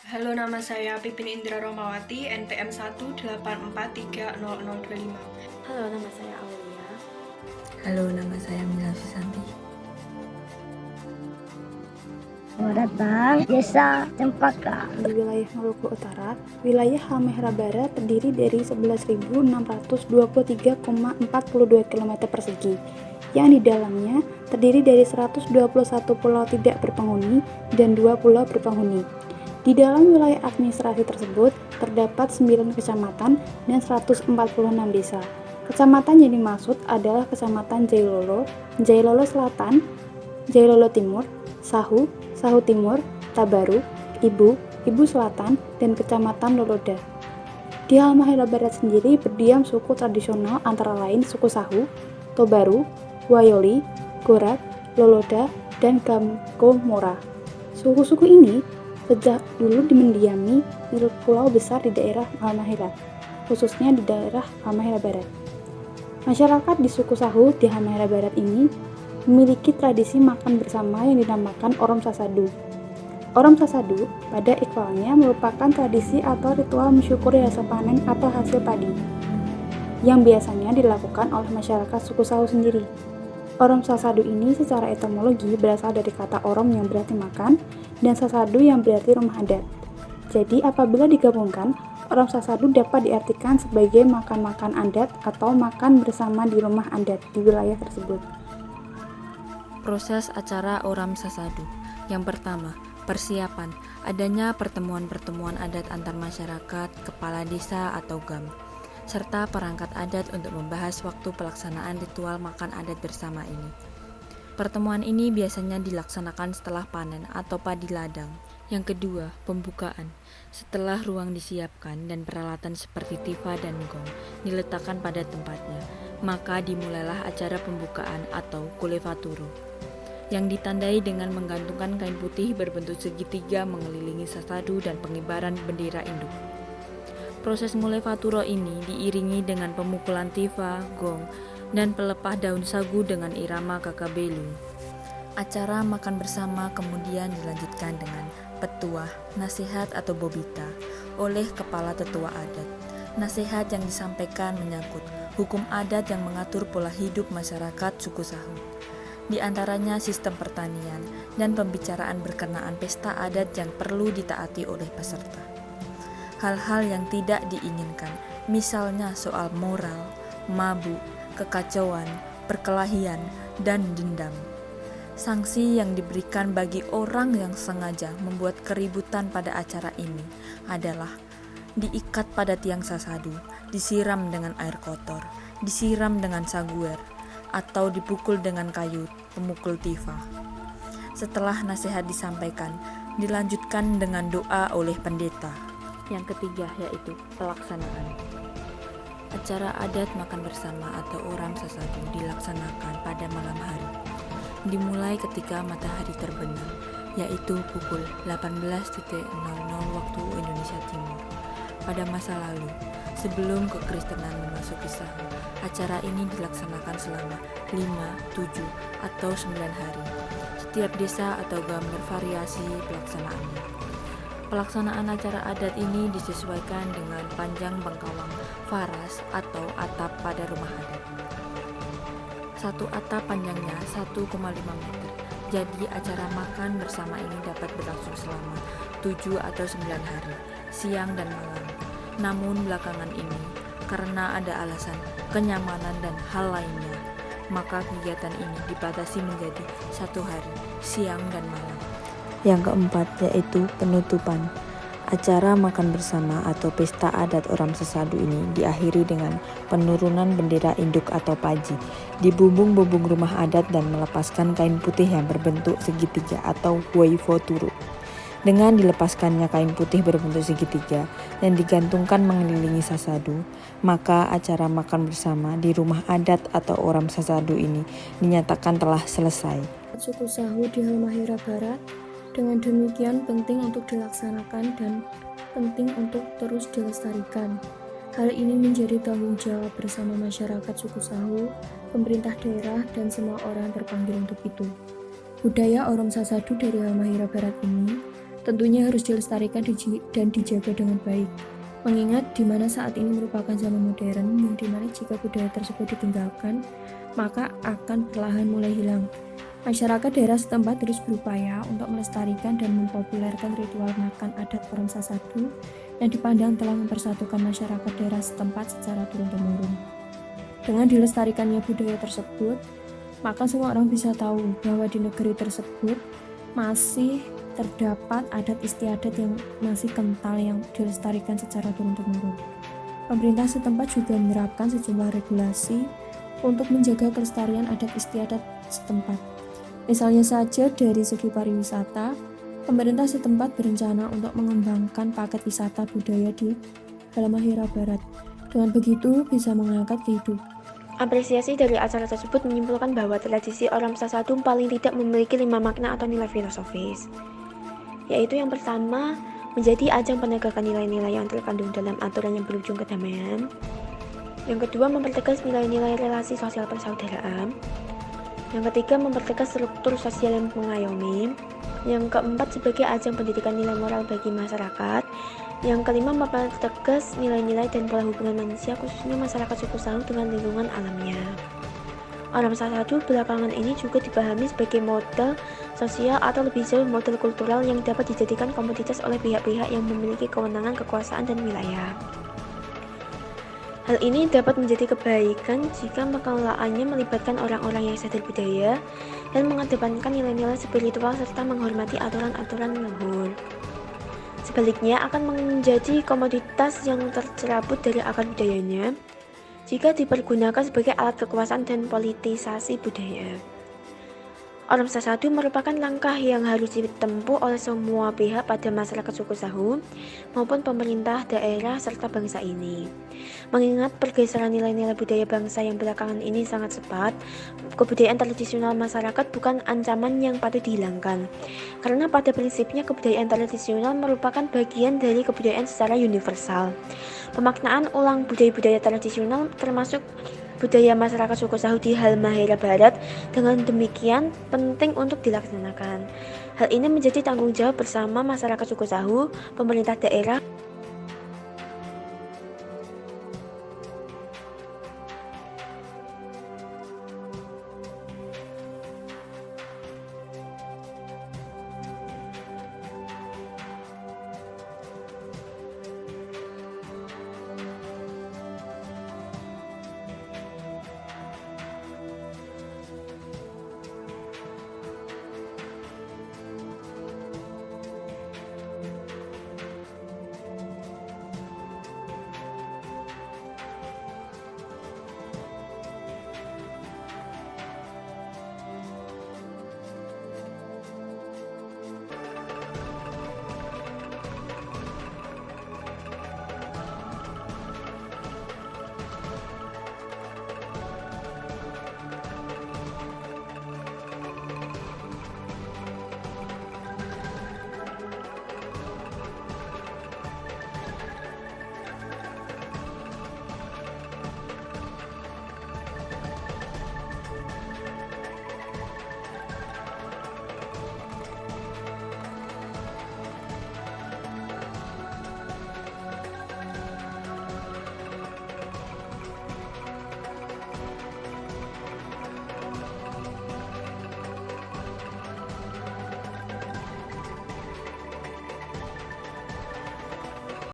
Halo, nama saya Pipin Indra Romawati, NPM 184300025. Halo, nama saya Aulia. Halo, nama saya Mila Susanti. Selamat datang Desa Cempaka. Di wilayah Maluku Utara, wilayah Halmahera Barat terdiri dari 11.623,42 km persegi, yang di dalamnya terdiri dari 121 pulau tidak berpenghuni dan 2 pulau berpenghuni. Di dalam wilayah administrasi tersebut terdapat 9 kecamatan dan 146 desa. Kecamatan yang dimaksud adalah Kecamatan Jailolo, Jailolo Selatan, Jailolo Timur, Sahu, Sahu Timur, Tabaru, Ibu, Ibu Selatan, dan Kecamatan Loloda. Di Halmahera Barat sendiri berdiam suku tradisional antara lain suku Sahu, Tobaru, Wayoli, Gorak, Loloda, dan Gamko-Mora. Suku-suku ini sejak dulu dimendiami di pulau besar di daerah Halmahera, khususnya di daerah Halmahera Barat. Masyarakat di suku Sahu di Halmahera Barat ini memiliki tradisi makan bersama yang dinamakan Orom Sasadu. Orom Sasadu pada ikhwalnya merupakan tradisi atau ritual mensyukuri hasil panen atau hasil padi yang biasanya dilakukan oleh masyarakat suku Sahu sendiri. Orom Sasadu ini secara etimologi berasal dari kata orom yang berarti makan dan sasadu yang berarti rumah adat. Jadi apabila digabungkan, Orom Sasadu dapat diartikan sebagai makan-makan adat atau makan bersama di rumah adat di wilayah tersebut. Proses acara Oram Sasadu. Yang pertama, persiapan. Adanya pertemuan-pertemuan adat antar masyarakat, kepala desa atau GAM, serta perangkat adat untuk membahas waktu pelaksanaan ritual makan adat bersama ini. Pertemuan ini biasanya dilaksanakan setelah panen atau padi ladang. Yang kedua, pembukaan. Setelah ruang disiapkan dan peralatan seperti tifa dan gong diletakkan pada tempatnya, maka dimulailah acara pembukaan atau kulevaturu, yang ditandai dengan menggantungkan kain putih berbentuk segitiga mengelilingi sasadu dan pengibaran bendera induk. Proses mulevaturo ini diiringi dengan pemukulan tifa, gong, dan pelepah daun sagu dengan irama kakabelu. Acara makan bersama kemudian dilanjutkan dengan petuah, nasihat atau bobita oleh kepala tetua adat. Nasihat yang disampaikan menyangkut hukum adat yang mengatur pola hidup masyarakat suku Sahu, di antaranya sistem pertanian dan pembicaraan berkenaan pesta adat yang perlu ditaati oleh peserta. Hal-hal yang tidak diinginkan, misalnya soal moral, mabuk, kekacauan, perkelahian, dan dendam. Sanksi yang diberikan bagi orang yang sengaja membuat keributan pada acara ini adalah diikat pada tiang sasadu, disiram dengan air kotor, disiram dengan saguer, atau dipukul dengan kayu pemukul tifa. Setelah nasihat disampaikan, dilanjutkan dengan doa oleh pendeta. Yang ketiga yaitu pelaksanaan. Acara adat makan bersama atau Oram Sasadu dilaksanakan pada malam hari. Dimulai ketika matahari terbenam, yaitu pukul 18.00 waktu Indonesia Timur. Pada masa lalu, sebelum kekristenan memasuki Sahu, acara ini dilaksanakan selama 5, 7, atau 9 hari. Setiap desa atau GAM bervariasi pelaksanaannya. Pelaksanaan acara adat ini disesuaikan dengan panjang bangkawang faras atau atap pada rumah adat. Satu atap panjangnya 1,5 meter. Jadi acara makan bersama ini dapat berlangsung selama 7 atau 9 hari, siang dan malam. Namun belakangan ini, karena ada alasan kenyamanan dan hal lainnya, maka kegiatan ini dibatasi menjadi 1 hari, siang dan malam. Yang keempat yaitu penutupan. Acara makan bersama atau pesta adat Oram Sasadu ini diakhiri dengan penurunan bendera induk atau paji di bumbung-bumbung rumah adat dan melepaskan kain putih yang berbentuk segitiga atau waifoturu. Dengan dilepaskannya kain putih berbentuk segitiga dan digantungkan mengelilingi sasadu, maka acara makan bersama di rumah adat atau Oram Sasadu ini dinyatakan telah selesai. Suku Sahu di Halmahera Barat dengan demikian penting untuk dilaksanakan dan penting untuk terus dilestarikan. Hal ini menjadi tanggung jawab bersama masyarakat suku Sahu, pemerintah daerah, dan semua orang terpanggil untuk itu. Budaya Orom Sasadu dari Halmahera Barat ini tentunya harus dilestarikan dan dijaga dengan baik. Mengingat di mana saat ini merupakan zaman modern yang dimana jika budaya tersebut ditinggalkan, maka akan perlahan mulai hilang. Masyarakat daerah setempat terus berupaya untuk melestarikan dan mempopulerkan ritual makan adat orang Sasadu yang dipandang telah mempersatukan masyarakat daerah setempat secara turun-temurun. Dengan dilestarikannya budaya tersebut, maka semua orang bisa tahu bahwa di negeri tersebut masih terdapat adat istiadat yang masih kental yang dilestarikan secara turun-temurun. Pemerintah setempat juga menerapkan sejumlah regulasi untuk menjaga kelestarian adat istiadat setempat. Misalnya saja dari segi pariwisata, pemerintah setempat berencana untuk mengembangkan paket wisata budaya di Halmahera Barat. Dengan begitu bisa mengangkat kehidupan. Apresiasi dari acara tersebut menyimpulkan bahwa tradisi Oram Sasadu paling tidak memiliki 5 makna atau nilai filosofis, yaitu yang pertama, menjadi ajang penegakan nilai-nilai yang terkandung dalam aturan yang berujung kedamaian. Yang kedua, mempertegas nilai-nilai relasi sosial persaudaraan. Yang ketiga, mempertegas struktur sosial yang mengayomi. Yang keempat, sebagai ajang pendidikan nilai moral bagi masyarakat. Yang kelima, mempertegas nilai-nilai dan pola hubungan manusia, khususnya masyarakat suku Sahu dengan lingkungan alamnya. Oram Sasadu belakangan ini juga dipahami sebagai model sosial atau lebih jauh model kultural yang dapat dijadikan komoditas oleh pihak-pihak yang memiliki kewenangan, kekuasaan, dan wilayah. Hal ini dapat menjadi kebaikan jika pengelolaannya melibatkan orang-orang yang sadar budaya dan mengedepankan nilai-nilai spiritual serta menghormati aturan-aturan leluhur. Sebaliknya akan menjadi komoditas yang tercerabut dari akar budayanya jika dipergunakan sebagai alat kekuasaan dan politisasi budaya. Oram Sasadu merupakan langkah yang harus ditempuh oleh semua pihak pada masyarakat suku Sahu maupun pemerintah daerah serta bangsa ini. Mengingat pergeseran nilai-nilai budaya bangsa yang belakangan ini sangat cepat, kebudayaan tradisional masyarakat bukan ancaman yang patut dihilangkan. Karena pada prinsipnya kebudayaan tradisional merupakan bagian dari kebudayaan secara universal. Pemaknaan ulang budaya-budaya tradisional termasuk budaya masyarakat suku Sahu di Halmahera Barat dengan demikian penting untuk dilaksanakan. Hal ini menjadi tanggung jawab bersama masyarakat suku Sahu, pemerintah daerah,